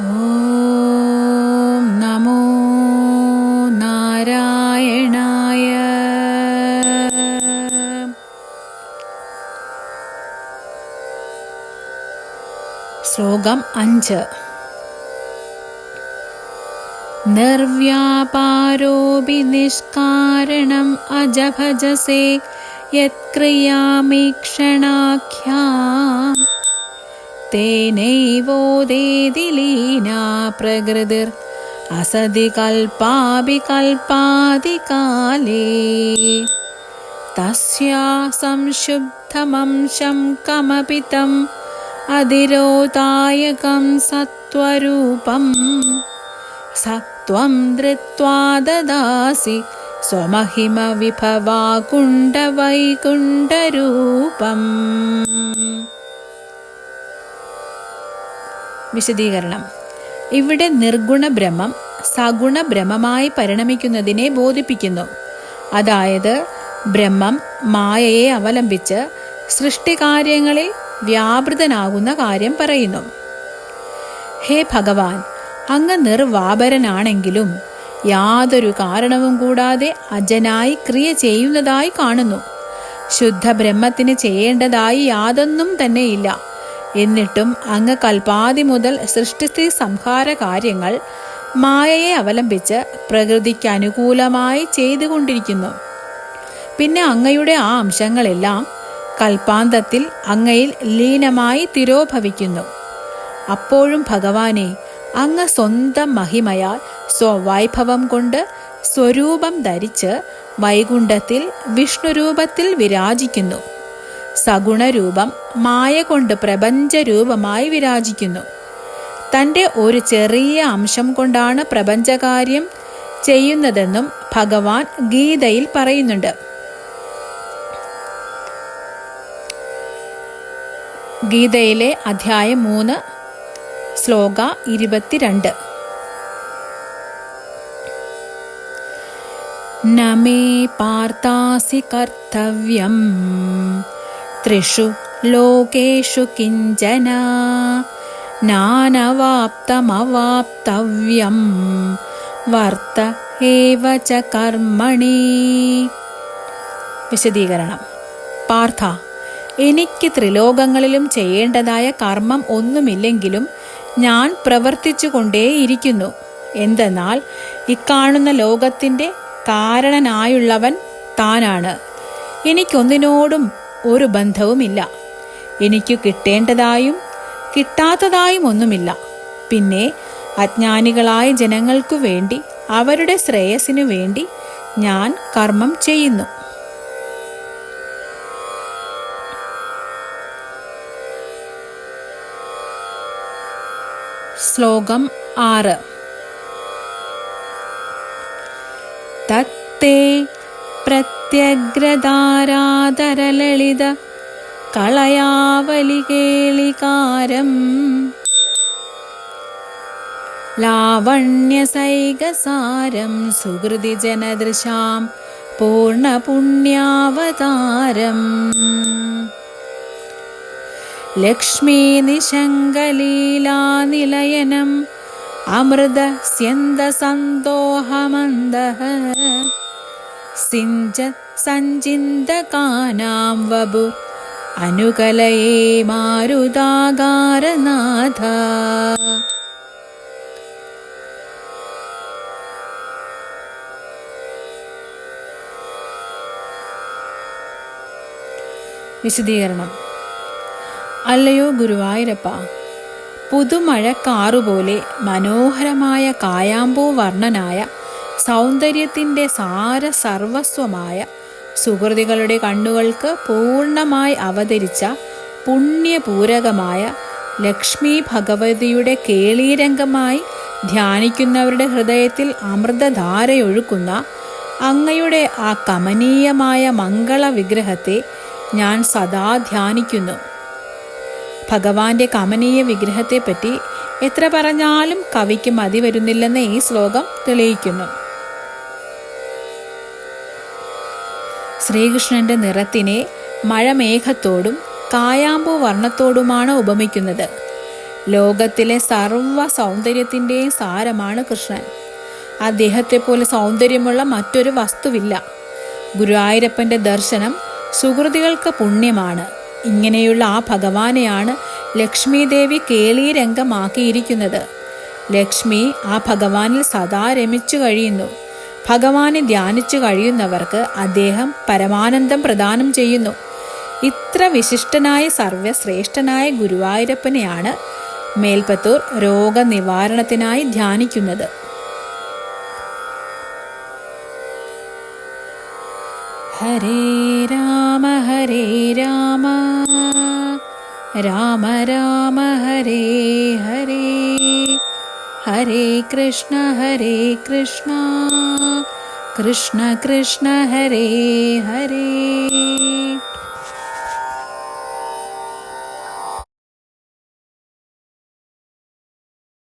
ഓം നമോ നാരായണായ. ശ്ലോകം 5. നിർവ്യാപാരോപി നിഷ്കാരണം അജഭജസേ യത്ക്രിയാമീക്ഷണാഖ്യാം തേനൈവോദേതി ലീനാ പ്രകൃതിർ അസതി കൽപാഭികൽപാദികാലേ തസ്യാ സംശുദ്ധമംശം കമപി തം അതിരോധായകം സത്വരൂപം സത്വം ധൃത്വാ ദദാസി സ്വമഹിമ വിഭവാകുണ്ഠവൈകുണ്ഠരൂപം. വിശദീകരണം. ഇവിടെ നിർഗുണ ബ്രഹ്മം സഗുണ ബ്രഹ്മമായി പരിണമിക്കുന്നതിനെ ബോധിപ്പിക്കുന്നു. അതായത് ബ്രഹ്മം മായയെ അവലംബിച്ച് സൃഷ്ടികാര്യങ്ങളിൽ വ്യാപൃതനാകുന്ന കാര്യം പറയുന്നു. ഹേ ഭഗവാൻ, അങ്ങ് നിർവാപരനാണെങ്കിലും യാതൊരു കാരണവും കൂടാതെ അജനായി ക്രിയ ചെയ്യുന്നതായി കാണുന്നു. ശുദ്ധ ബ്രഹ്മത്തിന് ചെയ്യേണ്ടതായി യാതൊന്നും തന്നെയില്ല. എന്നിട്ടും അങ്ങ് കൽപ്പാതി മുതൽ സൃഷ്ടിസ്ഥിതി സംഹാര കാര്യങ്ങൾ മായയെ അവലംബിച്ച് പ്രകൃതിക്ക് അനുകൂലമായി ചെയ്തുകൊണ്ടിരിക്കുന്നു. പിന്നെ അങ്ങയുടെ ആ അംശങ്ങളെല്ലാം കൽപ്പാന്തത്തിൽ അങ്ങയിൽ ലീനമായി തിരോഭവിക്കുന്നു. അപ്പോഴും ഭഗവാനെ, അങ്ങ് സ്വന്തം മഹിമയാൽ സ്വവൈഭവം കൊണ്ട് സ്വരൂപം ധരിച്ച് വൈകുണ്ഠത്തിൽ വിഷ്ണുരൂപത്തിൽ വിരാജിക്കുന്നു. സഗുണരൂപം മായ കൊണ്ട് പ്രപഞ്ചരൂപമായി വിരാജിക്കുന്നു. തൻ്റെ ഒരു ചെറിയ അംശം കൊണ്ടാണ് പ്രപഞ്ചകാര്യം ചെയ്യുന്നതെന്നും ഭഗവാൻ ഗീതയിൽ പറയുന്നുണ്ട്. ഗീതയിലെ അധ്യായം 3 ശ്ലോക 22. നമേ പാർത്ഥാസി കർത്തവ്യം ത്രിഷു ലോകേഷു കിഞ്ചന നാനവാപ്തമവാപ്തവ്യം വർത്ത ഏവ ച കർമ്മണി. വിശദീകരണം. പാർത്ഥ, എനിക്ക് ത്രിലോകങ്ങളിലും ചെയ്യേണ്ടതായ കർമ്മം ഒന്നുമില്ലെങ്കിലും ഞാൻ പ്രവർത്തിച്ചു കൊണ്ടേയിരിക്കുന്നു. എന്തെന്നാൽ ഇക്കാണുന്ന ലോകത്തിൻ്റെ കാരണനായുള്ളവൻ താനാണ്. എനിക്കൊന്നിനോടും ഒരു ബന്ധവുമില്ല. എനിക്ക് കിട്ടേണ്ടതായും കിട്ടാത്തതായും ഒന്നുമില്ല. പിന്നെ അജ്ഞാനികളായ ജനങ്ങൾക്കു വേണ്ടി, അവരുടെ ശ്രേയസ്സിനു വേണ്ടി ഞാൻ കർമ്മം ചെയ്യുന്നു. ശ്ലോകം 6. തത്തേ പ്രത്യഗ്രധാരാധരലളിത കളയാവലികേളികാരം ലാവണ്യസൈകസാരം സുഹൃതി ജനദൃശാം പൂർണ്ണപുണ്യാവതാരം ലക്ഷ്മീ നിശങ്കലീലാനിലയനം അമൃതസ്യന്ദസന്തോഹമന്ദഃ സിഞ്ച സഞ്ചിന്തകാനാം വപു അനുകലയേ മാരുതാകാരനാഥ. വിശദീകരണം. അല്ലയോ ഗുരുവായൂരപ്പ, പുതുമഴക്കാറുപോലെ മനോഹരമായ കായാമ്പൂ വർണ്ണനായ സൗന്ദര്യത്തിൻ്റെ സാരസർവസ്വമായ സുഹൃതികളുടെ കണ്ണുകൾക്ക് പൂർണ്ണമായി അവതരിച്ച പുണ്യപൂരകമായ ലക്ഷ്മി ഭഗവതിയുടെ കേളീരംഗമായി ധ്യാനിക്കുന്നവരുടെ ഹൃദയത്തിൽ അമൃതധാരയൊഴുക്കുന്ന അങ്ങയുടെ ആ കമനീയമായ മംഗള വിഗ്രഹത്തെ ഞാൻ സദാ ധ്യാനിക്കുന്നു. ഭഗവാന്റെ കമനീയ വിഗ്രഹത്തെപ്പറ്റി എത്ര പറഞ്ഞാലും കവിക്ക് മതി വരുന്നില്ലെന്ന് ഈ ശ്ലോകം തെളിയിക്കുന്നു. ശ്രീകൃഷ്ണന്റെ നിറത്തിനെ മഴമേഘത്തോടും കായാമ്പൂ വർണ്ണത്തോടുമാണ് ഉപമിക്കുന്നത്. ലോകത്തിലെ സർവ സൗന്ദര്യത്തിൻ്റെയും സാരമാണ് കൃഷ്ണൻ. അദ്ദേഹത്തെ പോലെ സൗന്ദര്യമുള്ള മറ്റൊരു വസ്തുവില്ല. ഗുരുവായൂരപ്പൻ്റെ ദർശനം സുഹൃതികൾക്ക് പുണ്യമാണ്. ഇങ്ങനെയുള്ള ആ ഭഗവാനെയാണ് ലക്ഷ്മി ദേവി കേളീരംഗമാക്കിയിരിക്കുന്നത്. ലക്ഷ്മി ആ ഭഗവാനിൽ സദാ രമിച്ചു കഴിയുന്നു. ഭഗവാനെ ധ്യാനിച്ചു കഴിയുന്നവർക്ക് അദ്ദേഹം പരമാനന്ദം പ്രദാനം ചെയ്യുന്നു. ഇത്ര വിശിഷ്ടനായ സർവ്വശ്രേഷ്ഠനായ ഗുരുവായൂരപ്പനെയാണ് മേൽപ്പത്തൂർ രോഗനിവാരണത്തിനായി ധ്യാനിക്കുന്നത്. ഹരേ രാമ രാമ രാമ ഹരേ ഹരേ, ഹരേ കൃഷ്ണ കൃഷ്ണ കൃഷ്ണ ഹരേ ഹരേ.